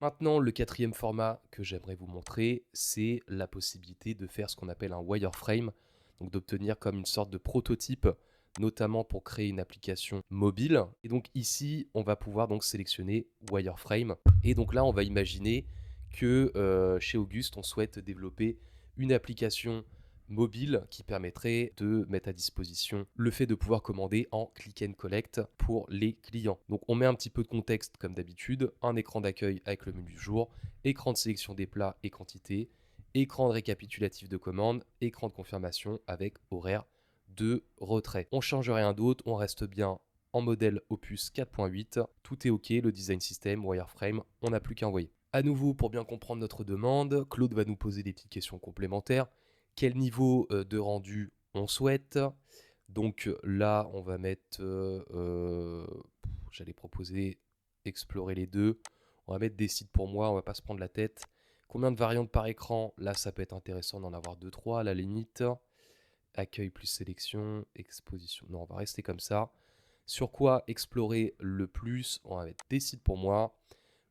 Maintenant, le quatrième format que j'aimerais vous montrer, c'est la possibilité de faire ce qu'on appelle un wireframe, donc d'obtenir comme une sorte de prototype, notamment pour créer une application mobile. Et donc ici, on va pouvoir donc sélectionner wireframe. Et donc là, on va imaginer que chez Auguste, on souhaite développer une application mobile qui permettrait de mettre à disposition le fait de pouvoir commander en click and collect pour les clients. Donc on met un petit peu de contexte comme d'habitude, un écran d'accueil avec le menu du jour, écran de sélection des plats et quantités, écran de récapitulatif de commande, écran de confirmation avec horaire de retrait. On change rien d'autre, on reste bien en modèle Opus 4.8, tout est OK, le design system, wireframe, on n'a plus qu'à envoyer. À nouveau, pour bien comprendre notre demande, Claude va nous poser des petites questions complémentaires. Quel niveau de rendu on souhaite? Donc là, on va mettre, j'allais proposer explorer les deux. On va mettre décide pour moi, on va pas se prendre la tête. Combien de variantes par écran? Là, ça peut être intéressant d'en avoir 2-3 à la limite. Accueil plus sélection, exposition. Non, on va rester comme ça. Sur quoi explorer le plus? On va mettre décide pour moi.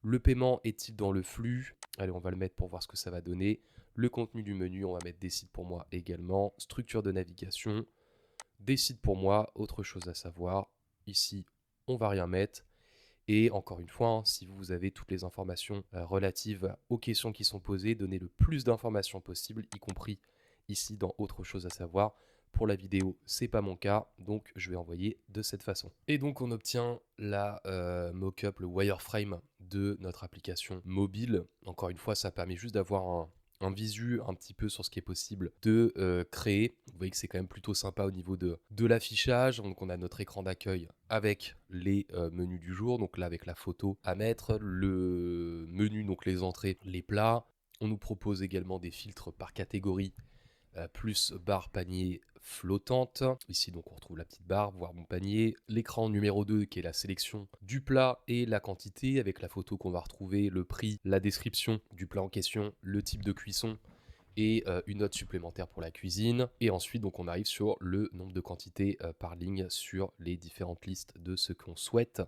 Le paiement est-il dans le flux? Allez, on va le mettre pour voir ce que ça va donner. Le contenu du menu, on va mettre décide pour moi également. Structure de navigation, décide pour moi. Autre chose à savoir, ici, on va rien mettre. Et encore une fois, hein, si vous avez toutes les informations relatives aux questions qui sont posées, donnez le plus d'informations possible, y compris ici dans autre chose à savoir. Pour la vidéo, c'est pas mon cas, donc je vais envoyer de cette façon. Et donc on obtient la mock-up, le wireframe de notre application mobile. Encore une fois, ça permet juste d'avoir un visu un petit peu sur ce qui est possible de créer. Vous voyez que c'est quand même plutôt sympa au niveau de l'affichage. Donc on a notre écran d'accueil avec les menus du jour, donc là avec la photo à mettre, le menu, donc les entrées, les plats. On nous propose également des filtres par catégorie, plus barre panier flottante. Ici donc on retrouve la petite barre, voir mon panier. L'écran numéro 2 qui est la sélection du plat et la quantité avec la photo qu'on va retrouver, le prix, la description du plat en question, le type de cuisson et une note supplémentaire pour la cuisine. Et ensuite, donc, on arrive sur le nombre de quantités par ligne sur les différentes listes de ce qu'on souhaite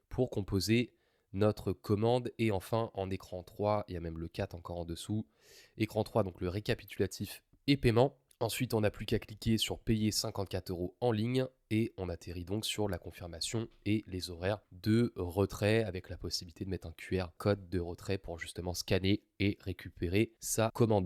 pour composer notre commande. Et enfin, en écran 3, il y a même le 4 encore en dessous. Écran 3, donc le récapitulatif et paiement. Ensuite, on n'a plus qu'à cliquer sur payer 54 € en ligne et on atterrit donc sur la confirmation et les horaires de retrait avec la possibilité de mettre un QR code de retrait pour justement scanner et récupérer sa commande.